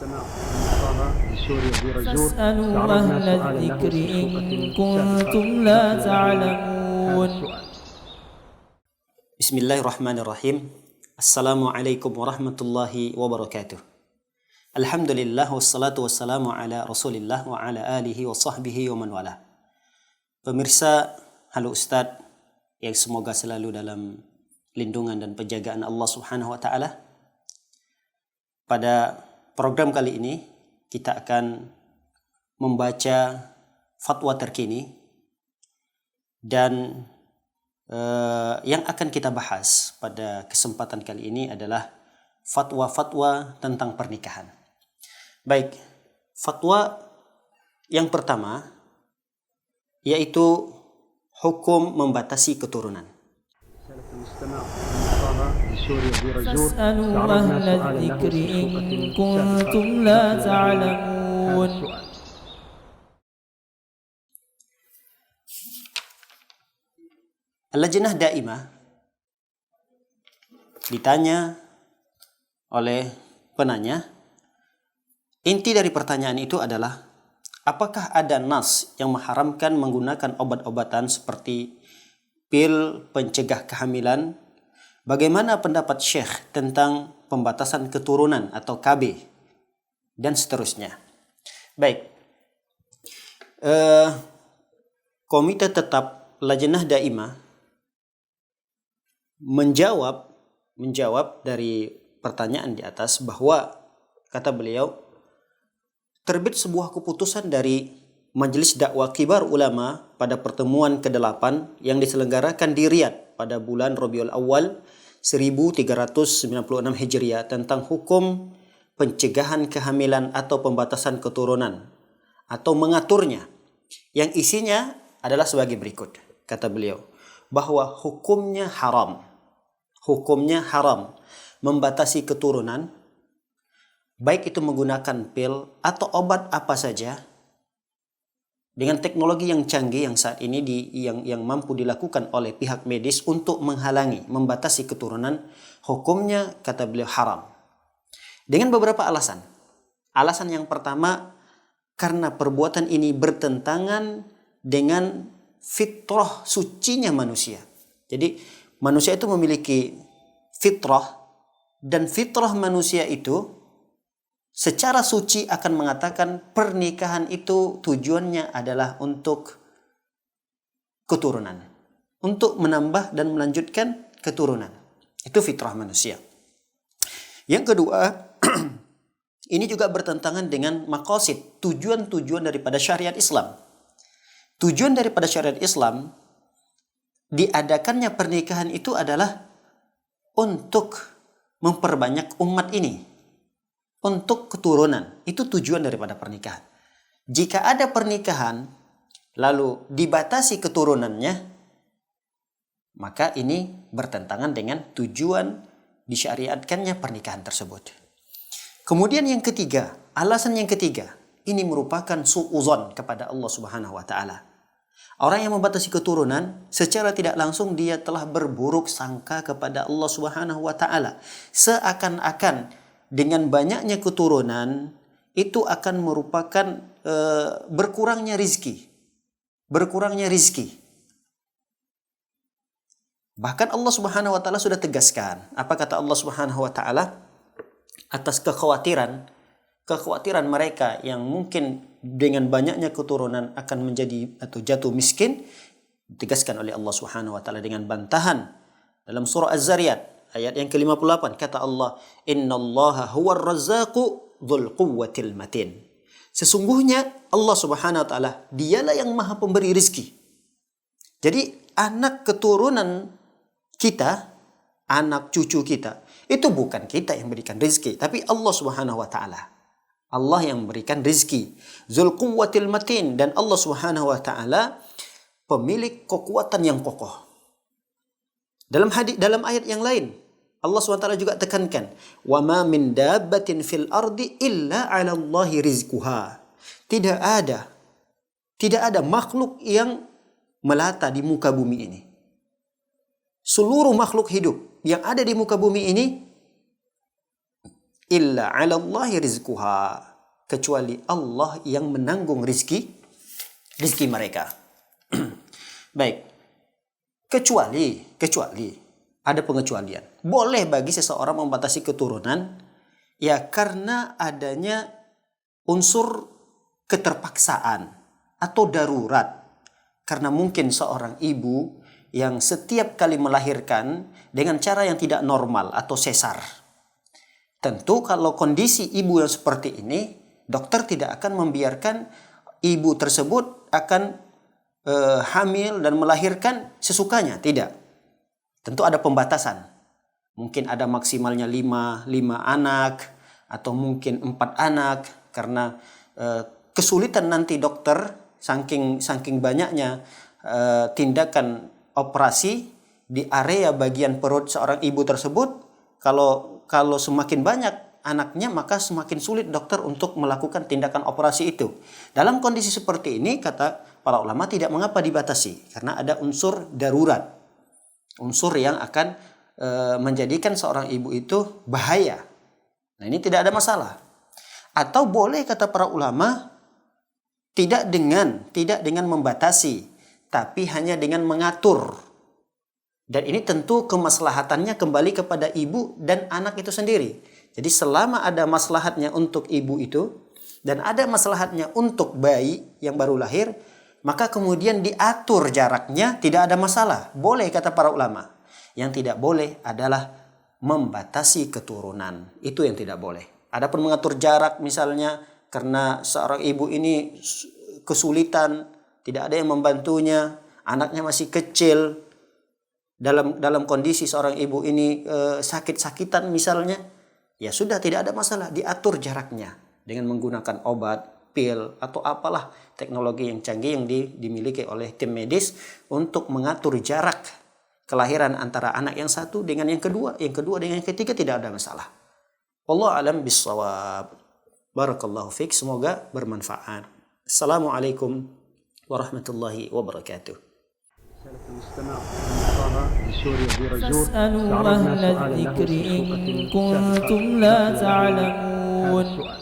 المستمع المقام بسوريا برجور فاسألوا عرضنا أهل سؤالا له الذكر في إن حلقة كنتم سابقة لا نقل له تعلمون. هذا السؤال. Bismillahirrahmanirrahim. Assalamualaikum warahmatullahi wabarakatuh. Alhamdulillah wassalatu wassalamu ala Rasulillah wa ala alihi wa sahbihi wa man wala. Pemirsa, halo Ustadz yang semoga selalu dalam lindungan dan penjagaan Allah Subhanahu wa taala. Pada program kali ini kita akan membaca fatwa terkini dan yang akan kita bahas pada kesempatan kali ini adalah fatwa-fatwa tentang pernikahan. Baik, fatwa yang pertama yaitu hukum membatasi keturunan. المستمع المقام بسوريا برجور فاسألوا عرضنا أهل سؤالا له الذكر في إن حلقة كنتم سابقة لا نقل له هذا تعلمون. السؤال. Al-Lajnah Daimah ditanya oleh penanya, inti dari pertanyaan itu adalah apakah ada nas yang mengharamkan menggunakan obat-obatan seperti pil pencegah kehamilan? Bagaimana pendapat Syekh tentang pembatasan keturunan atau KB dan seterusnya? Baik, Komite Tetap Lajnah Daimah menjawab dari pertanyaan di atas bahwa kata beliau, terbit sebuah keputusan dari Majelis Dakwah Kibar Ulama pada pertemuan ke-8 yang diselenggarakan di Riyadh pada bulan Rabiul Awal 1396 Hijriah tentang hukum pencegahan kehamilan atau pembatasan keturunan atau mengaturnya, yang isinya adalah sebagai berikut. Kata beliau bahwa hukumnya haram membatasi keturunan, baik itu menggunakan pil atau obat apa saja dengan teknologi yang canggih yang saat ini yang mampu dilakukan oleh pihak medis untuk menghalangi, membatasi keturunan, hukumnya kata beliau haram. Dengan beberapa alasan. Alasan yang pertama, karena perbuatan ini bertentangan dengan fitrah sucinya manusia. Jadi manusia itu memiliki fitrah, dan fitrah manusia itu secara suci akan mengatakan pernikahan itu tujuannya adalah untuk keturunan, untuk menambah dan melanjutkan keturunan. Itu fitrah manusia. Yang kedua, ini juga bertentangan dengan maqasid, tujuan-tujuan daripada syariat Islam. Tujuan daripada syariat Islam diadakannya pernikahan itu adalah untuk memperbanyak umat ini, untuk keturunan. Itu tujuan daripada pernikahan. Jika ada pernikahan lalu dibatasi keturunannya, maka ini bertentangan dengan tujuan disyariatkannya pernikahan tersebut. Kemudian yang ketiga, alasan yang ketiga, ini merupakan su'uzon kepada Allah Subhanahu wa taala. Orang yang membatasi keturunan secara tidak langsung dia telah berburuk sangka kepada Allah Subhanahu wa taala. Seakan-akan dengan banyaknya keturunan itu akan merupakan berkurangnya rizki. Berkurangnya rizki. Bahkan Allah Subhanahu wa taala sudah tegaskan. Apa kata Allah Subhanahu wa taala atas kekhawatiran mereka yang mungkin dengan banyaknya keturunan akan menjadi atau jatuh miskin, ditegaskan oleh Allah Subhanahu wa taala dengan bantahan dalam surah Az-Zariyat ayat yang ke-58. Kata Allah, "Innallaha huwar razzaqu dzul quwwatil matin." Sesungguhnya Allah Subhanahu wa taala dialah yang Maha pemberi rezeki. Jadi anak keturunan kita, anak cucu kita, itu bukan kita yang berikan rezeki, tapi Allah Subhanahu wa taala. Allah yang memberikan rezeki. Dzul quwwatil matin, dan Allah Subhanahu wa taala pemilik kekuatan yang kokoh. Dalam ayat yang lain Allah Subhanahu wa taala juga tekankan, "Wa ma min dabbatin fil ardi illa 'ala Allahi rizquha." Tidak ada makhluk yang melata di muka bumi ini. Seluruh makhluk hidup yang ada di muka bumi ini illa 'ala Allahi rizquha, kecuali Allah yang menanggung rizki mereka. Baik. Kecuali ada pengecualian. Boleh bagi seseorang membatasi keturunan ya karena adanya unsur keterpaksaan atau darurat. Karena mungkin seorang ibu yang setiap kali melahirkan dengan cara yang tidak normal atau sesar. Tentu kalau kondisi ibu yang seperti ini, dokter tidak akan membiarkan ibu tersebut akan hamil dan melahirkan sesukanya, tidak. Tentu ada pembatasan. Mungkin ada maksimalnya 5 anak atau mungkin 4 anak karena kesulitan nanti dokter saking banyaknya tindakan operasi di area bagian perut seorang ibu tersebut. Kalau semakin banyak anaknya, maka semakin sulit dokter untuk melakukan tindakan operasi itu. Dalam kondisi seperti ini, kata para ulama, tidak mengapa dibatasi karena ada unsur darurat, unsur yang akan menjadikan seorang ibu itu bahaya. Nah, ini tidak ada masalah. Atau boleh, kata para ulama, tidak dengan membatasi, tapi hanya dengan mengatur. Dan ini tentu kemaslahatannya kembali kepada ibu dan anak itu sendiri. Jadi selama ada maslahatnya untuk ibu itu dan ada maslahatnya untuk bayi yang baru lahir, maka kemudian diatur jaraknya, tidak ada masalah. Boleh, kata para ulama. Yang tidak boleh adalah membatasi keturunan. Itu yang tidak boleh. Adapun mengatur jarak misalnya karena seorang ibu ini kesulitan, tidak ada yang membantunya, anaknya masih kecil, dalam kondisi seorang ibu ini sakit-sakitan misalnya, ya sudah, tidak ada masalah, diatur jaraknya dengan menggunakan obat, pil atau apalah teknologi yang canggih yang dimiliki oleh tim medis untuk mengatur jarak kelahiran antara anak yang satu dengan yang kedua dengan yang ketiga, tidak ada masalah. Wallahu a'lam bissawab. Barakallahu fiik, semoga bermanfaat. Assalamualaikum warahmatullahi wabarakatuh. رسالة المستمع المقالة لسوريا برجور. فاسألوا تعرضنا أهل سؤالا له الذكر في إن خطبة كنتم سابقة. لا هذا تعلمون. السؤال: